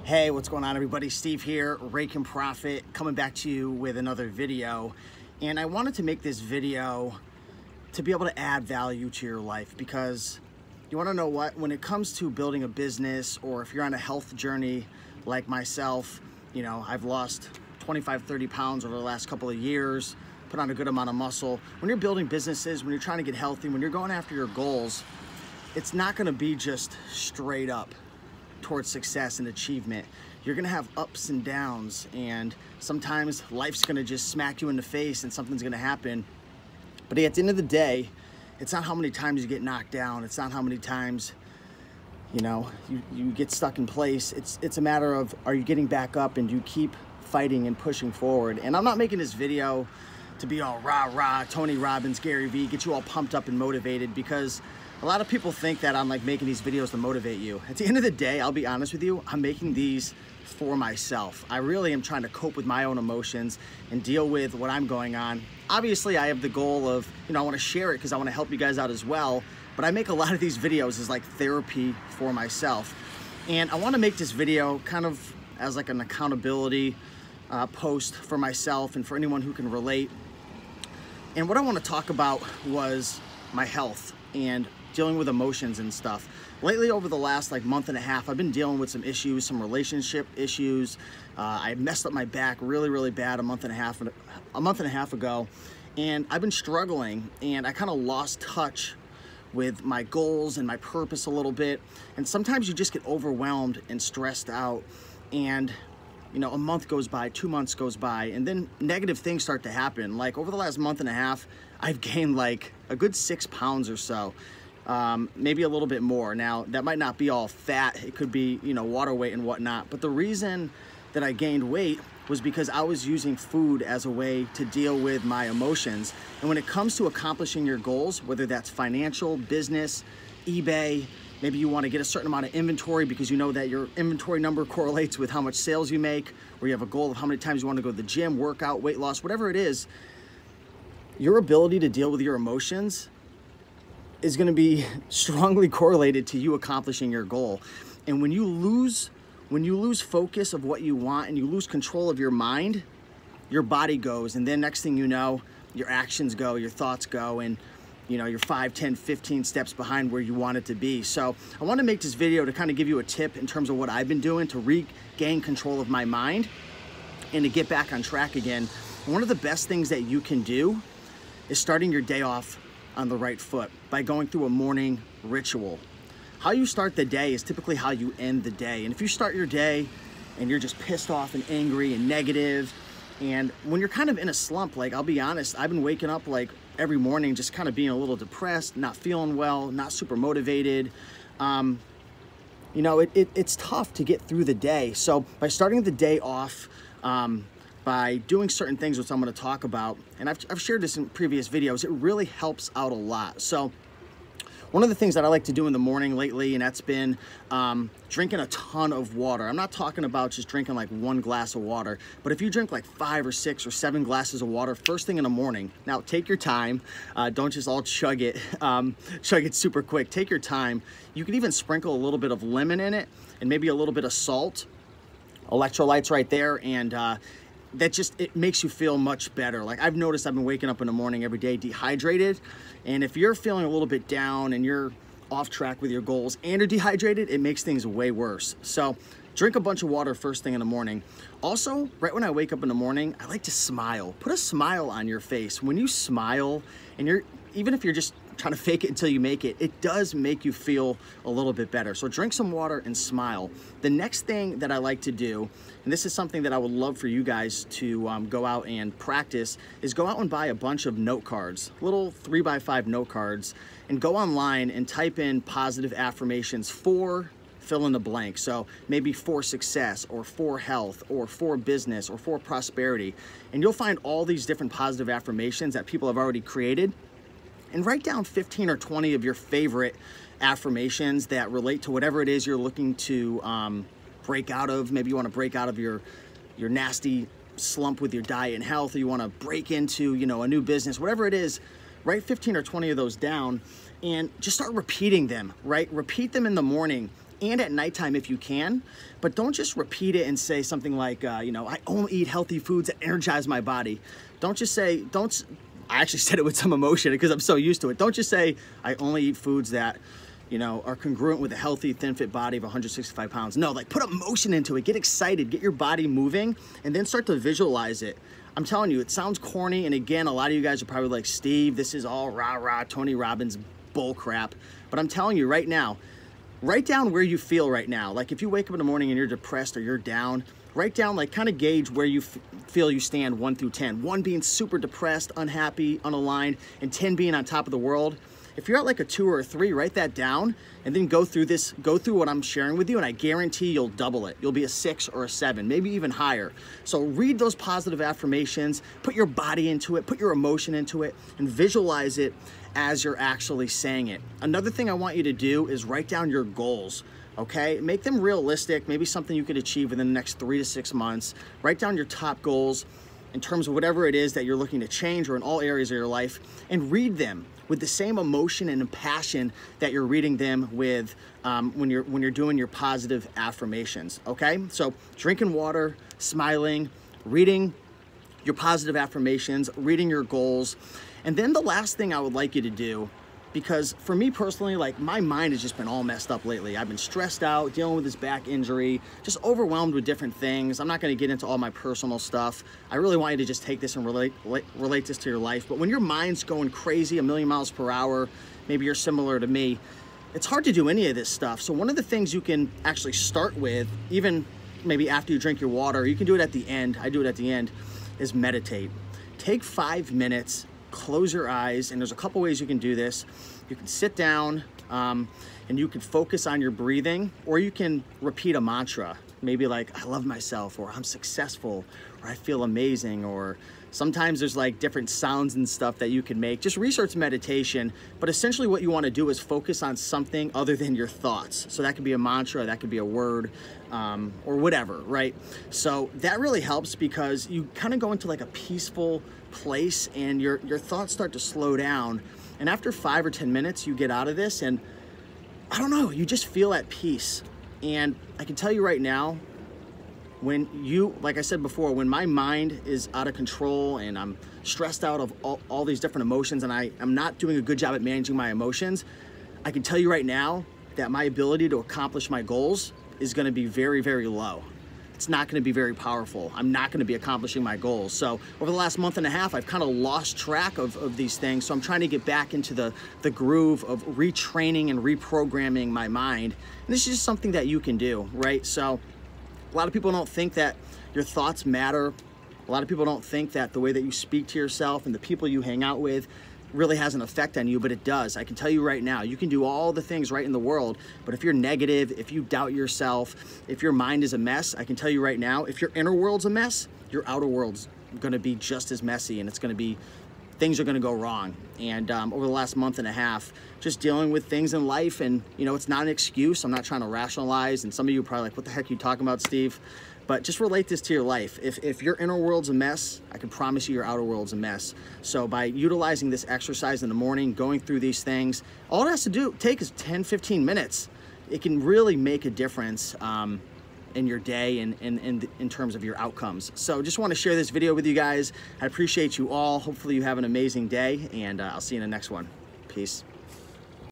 Hey, what's going on, everybody? Steve here, Raiken Profit, coming back to you with another video. And I wanted to make this video to be able to add value to your life, because you want to know what, when it comes to building a business, or if you're on a health journey like myself, you know, I've lost 25, 30 pounds over the last couple of years, put on a good amount of muscle. When you're building businesses, when you're trying to get healthy, when you're going after your goals, it's not going to be just straight up towards success and achievement. You're gonna have ups and downs, and sometimes life's gonna just smack you in the face and something's gonna happen. But at the end of the day, it's not how many times you get knocked down, it's not how many times, you know, you get stuck in place. It's a matter of, are you getting back up and do you keep fighting and pushing forward? And I'm not making this video to be all rah, Tony Robbins, Gary Vee, get you all pumped up and motivated, because a lot of people think that I'm like making these videos to motivate you. At the end of the day, I'll be honest with you, I'm making these for myself. I really am trying to cope with my own emotions and deal with what I'm going on. Obviously, I have the goal of, you know, I want to share it because I want to help you guys out as well. But I make a lot of these videos as like therapy for myself. And I want to make this video kind of as like an accountability post for myself and for anyone who can relate. And what I want to talk about was my health and dealing with emotions and stuff. Lately, over the last like month and a half, I've been dealing with some issues, some relationship issues. I messed up my back really bad a month and a half ago, and I've been struggling, and I kind of lost touch with my goals and my purpose a little bit. And sometimes you just get overwhelmed and stressed out, and you know, a month goes by, 2 months goes by, and then negative things start to happen. Like over the last month and a half, I've gained like a good 6 pounds or so. Maybe a little bit more. Now, that might not be all fat. It could be, you know, water weight and whatnot. But the reason that I gained weight was because I was using food as a way to deal with my emotions. And when it comes to accomplishing your goals, whether that's financial, business, eBay, maybe you want to get a certain amount of inventory because you know that your inventory number correlates with how much sales you make, or you have a goal of how many times you want to go to the gym, workout, weight loss, whatever it is, your ability to deal with your emotions is going to be strongly correlated to you accomplishing your goal. And when you lose focus of what you want and you lose control of your mind, your body goes, and then next thing you know, your actions go, your thoughts go, and you know, you're 5, 10, 15 steps behind where you want it to be. So I want to make this video to kind of give you a tip in terms of what I've been doing to regain control of my mind and to get back on track again. One of the best things that you can do is starting your day off on the right foot by going through a morning ritual. How you start the day is typically how you end the day. And if you start your day and you're just pissed off and angry and negative, and when you're kind of in a slump, like I'll be honest, I've been waking up like every morning just kind of being a little depressed, not feeling well, not super motivated. You know, it's tough to get through the day. So by starting the day off, by doing certain things, which I'm going to talk about, and I've shared this in previous videos, it really helps out a lot. So one of the things that I like to do in the morning lately, and that's been drinking a ton of water. I'm not talking about just drinking like 1 glass of water, but if you drink like 5 or 6 or 7 glasses of water first thing in the morning, now take your time, don't just all chug it super quick. Take your time. You can even sprinkle a little bit of lemon in it and maybe a little bit of salt, electrolytes right there, and that just, it makes you feel much better. Like I've noticed I've been waking up in the morning every day dehydrated, and if you're feeling a little bit down and you're off track with your goals and you're dehydrated, it makes things way worse. So drink a bunch of water first thing in the morning. Also, right when I wake up in the morning, I like to smile. Put a smile on your face. When you smile, and even if you're just trying to fake it until you make it, it does make you feel a little bit better. So drink some water and smile. The next thing that I like to do, and this is something that I would love for you guys to go out and practice, is go out and buy a bunch of note cards, little 3x5 note cards, and go online and type in positive affirmations for fill in the blank. So maybe for success, or for health, or for business, or for prosperity. And you'll find all these different positive affirmations that people have already created. And write down 15 or 20 of your favorite affirmations that relate to whatever it is you're looking to break out of. Maybe you want to break out of your nasty slump with your diet and health, or you want to break into, you know, a new business, whatever it is. Write 15 or 20 of those down and just start repeating them, right? Repeat them in the morning and at nighttime if you can, but don't just repeat it and say something like, you know, I only eat healthy foods that energize my body. Don't just say, I actually said it with some emotion because I'm so used to it. Don't just say, I only eat foods that, you know, are congruent with a healthy, thin, fit body of 165 pounds. No, like put emotion into it, get excited, get your body moving, and then start to visualize it. I'm telling you, it sounds corny, and again, a lot of you guys are probably like, Steve, this is all rah-rah, Tony Robbins bull crap. But I'm telling you right now, write down where you feel right now. Like if you wake up in the morning and you're depressed or you're down, write down, like kind of gauge where you feel you stand 1 through 10. 1 being super depressed, unhappy, unaligned, and 10 being on top of the world. If you're at like a 2 or a 3, write that down and then go through what I'm sharing with you, and I guarantee you'll double it. You'll be a 6 or a 7, maybe even higher. So read those positive affirmations, put your body into it, put your emotion into it, and visualize it as you're actually saying it. Another thing I want you to do is write down your goals. Okay, make them realistic, maybe something you could achieve within the next 3 to 6 months. Write down your top goals in terms of whatever it is that you're looking to change or in all areas of your life, and read them with the same emotion and passion that you're reading them with when you're doing your positive affirmations, okay? So drinking water, smiling, reading your positive affirmations, reading your goals. And then the last thing I would like you to do, because for me personally, like my mind has just been all messed up lately. I've been stressed out, dealing with this back injury, just overwhelmed with different things. I'm not gonna get into all my personal stuff. I really want you to just take this and relate this to your life. But when your mind's going crazy, 1,000,000 miles per hour, maybe you're similar to me, it's hard to do any of this stuff. So one of the things you can actually start with, even maybe after you drink your water, you can do it at the end, I do it at the end, is meditate. Take 5 minutes, close your eyes, and there's a couple ways you can do this. You can sit down and you can focus on your breathing, or you can repeat a mantra, maybe like, I love myself, or I'm successful, or I feel amazing, or sometimes there's like different sounds and stuff that you can make. Just research meditation, but essentially what you want to do is focus on something other than your thoughts. So that could be a mantra, that could be a word, or whatever, right? So that really helps because you kind of go into like a peaceful place and your thoughts start to slow down. And after 5 or 10 minutes, you get out of this and I don't know, you just feel at peace. And I can tell you right now, when you, like I said before, when my mind is out of control and I'm stressed out of all these different emotions and I'm not doing a good job at managing my emotions, I can tell you right now that my ability to accomplish my goals is gonna be very, very low. It's not gonna be very powerful. I'm not gonna be accomplishing my goals. So over the last month and a half, I've kind of lost track of these things. So I'm trying to get back into the groove of retraining and reprogramming my mind. And this is just something that you can do, right? So a lot of people don't think that your thoughts matter. A lot of people don't think that the way that you speak to yourself and the people you hang out with really has an effect on you, but it does. I can tell you right now, you can do all the things right in the world, but if you're negative, if you doubt yourself, if your mind is a mess, I can tell you right now, if your inner world's a mess, your outer world's gonna be just as messy, and it's gonna be, things are gonna go wrong. And over the last month and a half, just dealing with things in life, and you know, it's not an excuse, I'm not trying to rationalize, and some of you are probably like, what the heck are you talking about, Steve? But just relate this to your life. If your inner world's a mess, I can promise you your outer world's a mess. So by utilizing this exercise in the morning, going through these things, all it has to take is 10, 15 minutes. It can really make a difference in your day and in terms of your outcomes. So just want to share this video with you guys. I appreciate you all. Hopefully you have an amazing day, and I'll see you in the next one. Peace.